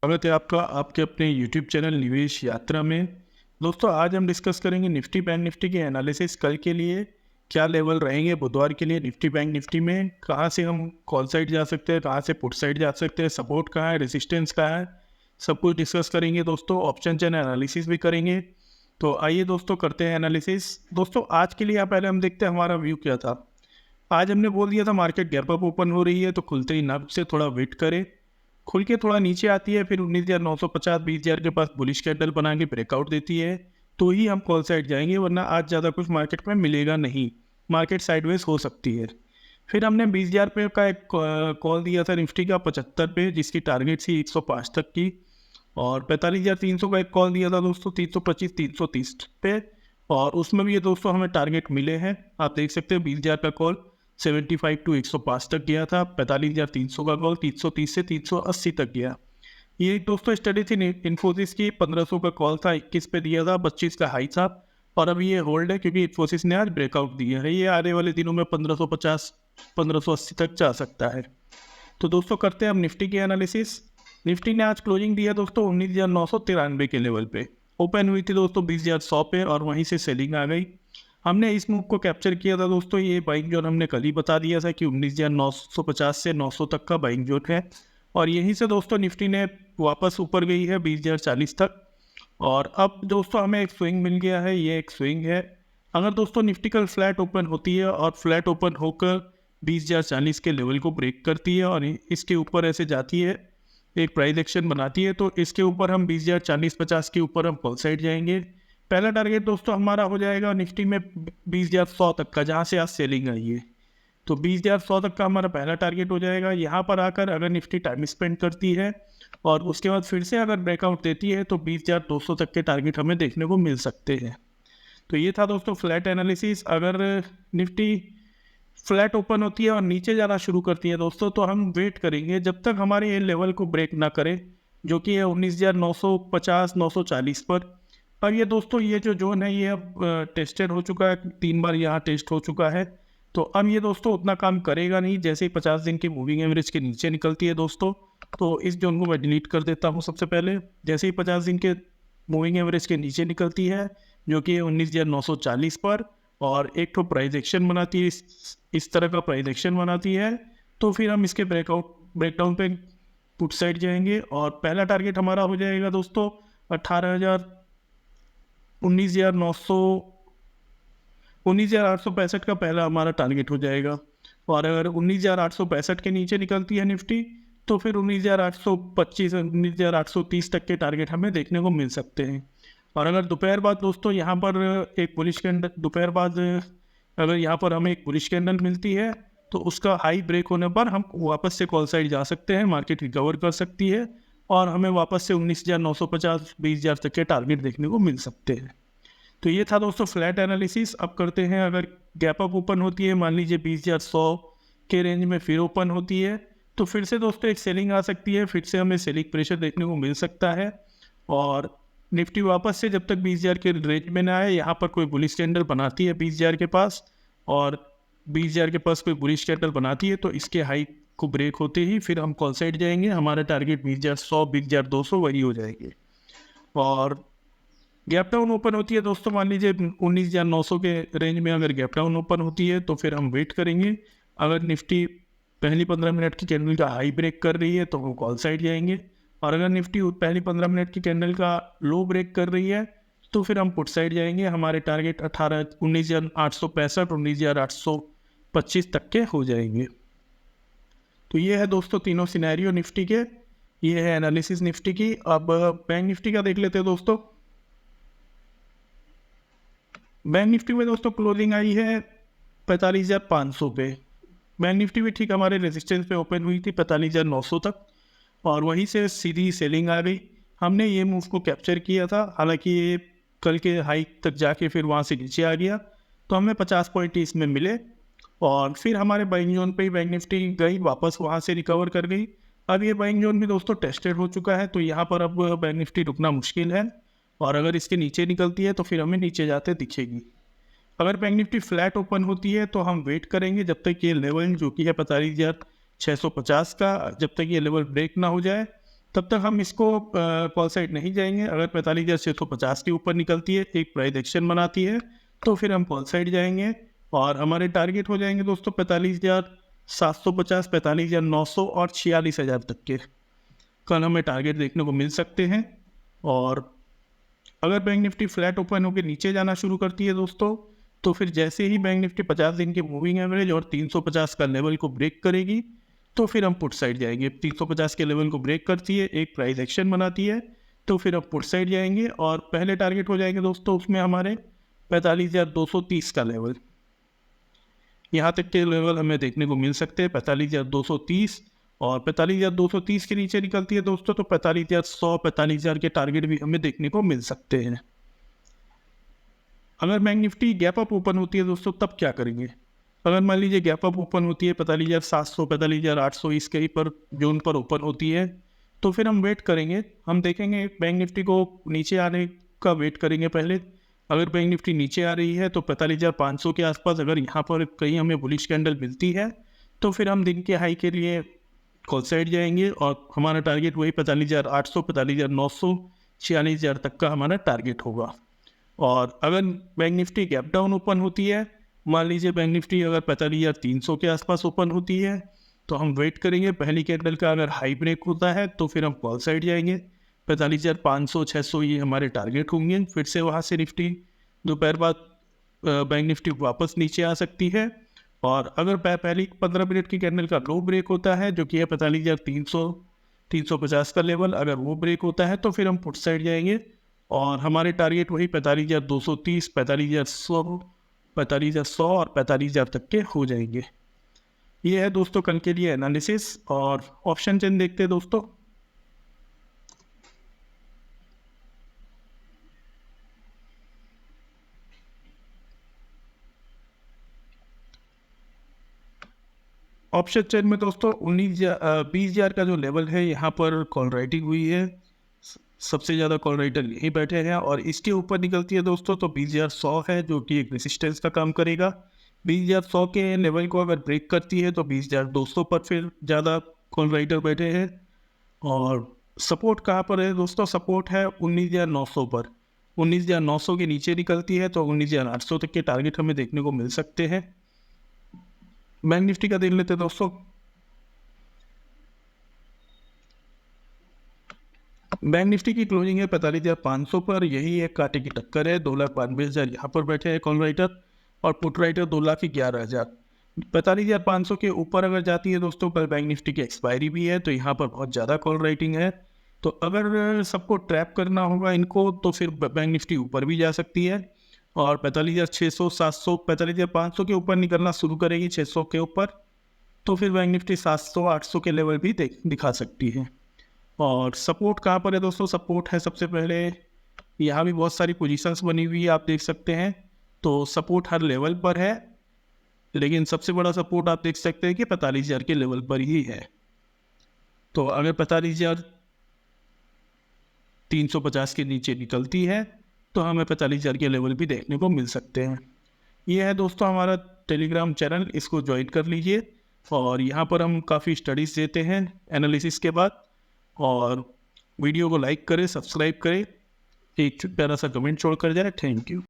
स्वागत है आपका आपके अपने YouTube चैनल निवेश यात्रा में। दोस्तों आज हम डिस्कस करेंगे निफ्टी बैंक निफ्टी के एनालिसिस कल के लिए क्या लेवल रहेंगे बुधवार के लिए निफ्टी बैंक निफ्टी में, कहां से हम कॉल साइड जा सकते हैं, कहां से पुट साइड जा सकते हैं, सपोर्ट कहां है, रेजिस्टेंस कहां है, सब कुछ डिस्कस करेंगे दोस्तों। ऑप्शन चैन एनालिसिस भी करेंगे। तो आइए दोस्तों करते हैं एनालिसिस। दोस्तों आज के लिए पहले हम देखते हैं हमारा व्यू क्या था। आज हमने बोल दिया था मार्केट गैप अप ओपन हो रही है तो खुलते ही नब से थोड़ा वेट करें, खुल के थोड़ा नीचे आती है फिर 19,950 20,000 के पास बुलिश कैंडल बना के ब्रेकआउट देती है तो ही हम कॉल साइड जाएंगे, वरना आज ज़्यादा कुछ मार्केट में मिलेगा नहीं, मार्केट साइडवेज हो सकती है। फिर हमने 20,000 पे का एक कॉल दिया था निफ्टी का 75 पे, जिसकी टारगेट थी 105 तक की, और 45,300 का एक कॉल दिया था दोस्तों 325 330 पे, और उसमें भी ये दोस्तों हमें टारगेट मिले हैं। आप देख सकते हैं 20,000 का कॉल 75 टू 105 तक गया था, 45,300 का कॉल 330 से 380 तक गया। ये दोस्तों स्टडी थी इन्फोसिस की, 1500 का कॉल था 21 पे दिया था, 25 का हाई था, और अभी ये होल्ड है क्योंकि इन्फोसिस ने आज ब्रेकआउट दिया है। ये आने वाले दिनों में 1550 1580 तक जा सकता है। तो दोस्तों करते हैं हम निफ्टी की एनालिसिस। निफ्टी ने आज क्लोजिंग दिया दोस्तों 19,993 के लेवल पे, ओपन हुई थी दोस्तों 20,100 पे और वहीं से सेलिंग आ गई। हमने इस मूव को कैप्चर किया था दोस्तों, ये बाइंग जोन हमने कल ही बता दिया था कि 19,950 से 900 तक का बाइंग जोन है, और यहीं से दोस्तों निफ्टी ने वापस ऊपर गई है 20,040 तक, और अब दोस्तों हमें एक स्विंग मिल गया है, ये एक स्विंग है। अगर दोस्तों निफ्टी कल फ्लैट ओपन होती है और फ्लैट ओपन होकर 20,040 के लेवल को ब्रेक करती है और इसके ऊपर ऐसे जाती है, एक प्राइस एक्शन बनाती है, तो इसके ऊपर हम 20,040-50 के ऊपर हम कॉल साइड जाएंगे। पहला टारगेट दोस्तों हमारा हो जाएगा निफ्टी में 20,100 तक का, जहाँ से आज सेलिंग आई है, तो 20,100 तक का हमारा पहला टारगेट हो जाएगा। यहाँ पर आकर अगर निफ्टी टाइम स्पेंड करती है और उसके बाद फिर से अगर ब्रेकआउट देती है तो 20,200 तक के टारगेट हमें देखने को मिल सकते हैं। तो ये था दोस्तों फ्लैट एनालिसिस। अगर निफ्टी फ्लैट ओपन होती है और नीचे जाना शुरू करती है दोस्तों, तो हम वेट करेंगे जब तक हमारे ये लेवल को ब्रेक ना करे, जो कि है 19,950 940 पर। अब ये दोस्तों ये जो जोन है ये अब टेस्टेड हो चुका है, 3 बार यहाँ टेस्ट हो चुका है, तो अब ये दोस्तों उतना काम करेगा नहीं। जैसे ही 50 दिन की मूविंग एवरेज के नीचे निकलती है दोस्तों, तो इस जोन को मैं डिलीट कर देता हूँ सबसे पहले। जैसे ही 50 दिन के मूविंग एवरेज के नीचे निकलती है, जो कि 19,940 पर, और एक तो प्राइस एक्शन बनाती है, इस तरह का प्राइस एक्शन बनाती है, तो फिर हम इसके ब्रेकडाउन पे पुट साइड जाएंगे, और पहला टारगेट हमारा हो जाएगा दोस्तों 19,865 का पहला हमारा टारगेट हो जाएगा। और अगर 19,865 के नीचे निकलती है निफ्टी, तो फिर 19,825 19,830 तक के टारगेट हमें देखने को मिल सकते हैं। और अगर दोपहर बाद दोस्तों यहाँ पर एक बुलिश कैंडल, दोपहर बाद अगर यहाँ पर हमें एक बुलिश कैंडल मिलती है, तो उसका हाई ब्रेक होने पर हम वापस से कॉल साइड जा सकते हैं, मार्केट रिकवर कर सकती है, और हमें वापस से 19,950 20,000 तक के टारगेट देखने को मिल सकते हैं। तो ये था दोस्तों फ्लैट एनालिसिस। अब करते हैं, अगर गैप अप ओपन होती है, मान लीजिए 20,100 के रेंज में फिर ओपन होती है, तो फिर से दोस्तों एक सेलिंग आ सकती है, फिर से हमें सेलिंग प्रेशर देखने को मिल सकता है, और निफ्टी वापस से जब तक 20,000 के रेंज में ना आए, यहाँ पर कोई बुलिश कैंडल बनाती है 20,000 के पास, और 20,000 के पास कोई बुलिश कैंडल बनाती है, तो इसके हाई को ब्रेक होते ही फिर हम कॉल साइड जाएंगे। हमारा टारगेट 20,100 20,200 वही हो जाएंगे। और गैप डाउन ओपन होती है दोस्तों, मान लीजिए 19,900 के रेंज में अगर गैप डाउन ओपन होती है, तो फिर हम वेट करेंगे। अगर निफ्टी पहली 15 मिनट की कैंडल का हाई ब्रेक कर रही है तो हम कॉल साइड जाएंगे, और अगर निफ्टी पहली 15 मिनट की कैंडल का लो ब्रेक कर रही है तो फिर हम पुट साइड जाएंगे। हमारे टारगेट 19,865 19,825 तक के हो जाएंगे। तो ये है दोस्तों तीनों सिनेरियो निफ्टी के, ये है एनालिसिस निफ्टी की। अब बैंक निफ्टी का देख लेते हैं दोस्तों। बैंक निफ्टी में दोस्तों क्लोजिंग आई है 45,500 पे। बैंक निफ्टी भी ठीक हमारे रेजिस्टेंस पे ओपन हुई थी 45,900 तक, और वहीं से सीधी सेलिंग आ गई। हमने ये मूव को कैप्चर किया था, हालांकि ये कल के हाई तक जाके फिर वहाँ से नीचे आ गया, तो हमें 50 पॉइंट इसमें मिले, और फिर हमारे बाइंग जोन पे ही बैंक निफ्टी गई, वापस वहाँ से रिकवर कर गई। अब ये बाइंग जोन भी दोस्तों टेस्टेड हो चुका है, तो यहाँ पर अब बैंक निफ्टी रुकना मुश्किल है, और अगर इसके नीचे निकलती है तो फिर हमें नीचे जाते दिखेगी। अगर बैंक निफ्टी फ्लैट ओपन होती है तो हम वेट करेंगे जब तक ये लेवल जो कि है 45,650 का, जब तक ये लेवल ब्रेक ना हो जाए, तब तक हम इसको कॉल साइड नहीं जाएंगे। अगर 45,650 के ऊपर निकलती है, एक प्राइस एक्शन बनाती है, तो फिर हम कॉल साइड जाएंगे और हमारे टारगेट हो जाएंगे दोस्तों 45,750, 45,900 और 46,000 तक के कल हमें टारगेट देखने को मिल सकते हैं। और अगर बैंक निफ्टी फ्लैट ओपन होकर नीचे जाना शुरू करती है दोस्तों, तो फिर जैसे ही बैंक निफ्टी 50 दिन के मूविंग एवरेज और 350 का लेवल को ब्रेक करेगी, तो फिर हम पुट साइड जाएंगे। 350 के लेवल को ब्रेक करती है, एक प्राइस एक्शन बनाती है, तो फिर हम पुट साइड जाएंगे और पहले टारगेट हो जाएंगे दोस्तों उसमें हमारे 45,230 का लेवल। यहाँ तक के लेवल हमें देखने को मिल सकते हैं 45,230, और 45,230 के नीचे निकलती है दोस्तों तो 45,100, 45,000 के टारगेट भी हमें देखने को मिल सकते हैं। अगर bank Nifty gap up open होती है दोस्तों, तब क्या करेंगे? अगर मान लीजिए गैप अप ओपन होती है 45,700, 45,800 इस कहीं पर जोन पर ओपन होती है, तो फिर हम वेट करेंगे। हम देखेंगे बैंक निफ्टी को नीचे आने का वेट करेंगे पहले। अगर बैंक निफ्टी नीचे आ रही है तो 45,500 के आसपास अगर यहाँ पर कहीं हमें बुलिश कैंडल मिलती है, तो फिर हम दिन के हाई के लिए कॉल साइड जाएंगे और हमारा टारगेट वही 45,800, 45,900, 46,000 तक का हमारा टारगेट होगा। और अगर bank Nifty gap down open होती है, मान लीजिए बैंक निफ्टी अगर 45,300 के आसपास ओपन होती है, तो हम वेट करेंगे। पहली कैंडल का अगर हाई ब्रेक होता है तो फिर हम कॉल साइड जाएंगे। 45,500, 600 ये हमारे टारगेट होंगे। फिर से वहाँ से निफ्टी दोपहर बाद बैंक निफ्टी वापस नीचे आ सकती है। और अगर पहली 15 मिनट की कैंडल का लो ब्रेक होता है, जो कि है 45,300, 350 का लेवल, अगर वो ब्रेक होता है तो फिर हम पुट साइड जाएंगे और हमारे टारगेट वही 45,230, 45,100, 45,100 और 45,000 तक के हो जाएंगे। ये है दोस्तों कल के लिए एनालिसिस। और ऑप्शन चेन देखते हैं दोस्तों। ऑप्शन चेन में दोस्तों 20,000 का जो लेवल है, यहाँ पर कॉल राइटिंग हुई है। सबसे ज़्यादा कॉल राइटर यहीं बैठे हैं और इसके ऊपर निकलती है दोस्तों तो 20,100 है, जो कि एक रेसिस्टेंस का काम करेगा। 20,100 के लेवल को अगर ब्रेक करती है तो 20,200 पर फिर ज़्यादा कॉल राइटर बैठे हैं। और सपोर्ट कहाँ पर है दोस्तों? सपोर्ट है 19,900 पर। 19,900 के नीचे निकलती है तो 19,800 तक के टारगेट हमें देखने को मिल सकते हैं। बैंक निफ्टी का देख लेते हैं दोस्तों। बैंक निफ्टी की क्लोजिंग है 45,500 पर। यही एक कांटे की टक्कर है। 2,92,000 यहाँ पर बैठे हैं कॉल राइटर और पुट राइटर 2,11,000। 45,500 के ऊपर अगर जाती है दोस्तों, कल बैंक निफ्टी की एक्सपायरी भी है, तो यहाँ पर बहुत ज़्यादा कॉल राइटिंग है। तो अगर सबको ट्रैप करना होगा इनको, तो फिर बैंक निफ्टी ऊपर भी जा सकती है और 45,600, 700, 45,500 के ऊपर निकलना शुरू करेगी 600 के ऊपर, तो फिर बैंक निफ्टी 700, 800 के लेवल भी दिखा सकती है। और सपोर्ट कहाँ पर है दोस्तों? सपोर्ट है सबसे पहले, यहाँ भी बहुत सारी पोजीशंस बनी हुई है, आप देख सकते हैं। तो सपोर्ट हर लेवल पर है, लेकिन सबसे बड़ा सपोर्ट आप देख सकते हैं कि 45,000 के लेवल पर ही है। तो अगर 45,350 के नीचे निकलती है तो हमें 45,000 के लेवल भी देखने को मिल सकते हैं। ये है दोस्तों हमारा टेलीग्राम चैनल, इसको ज्वाइन कर लीजिए। और यहाँ पर हम काफ़ी स्टडीज़ देते हैं एनालिसिस के बाद। और वीडियो को लाइक करें, सब्सक्राइब करें, एक प्यारा सा कमेंट छोड़ कर जाए। Thank you.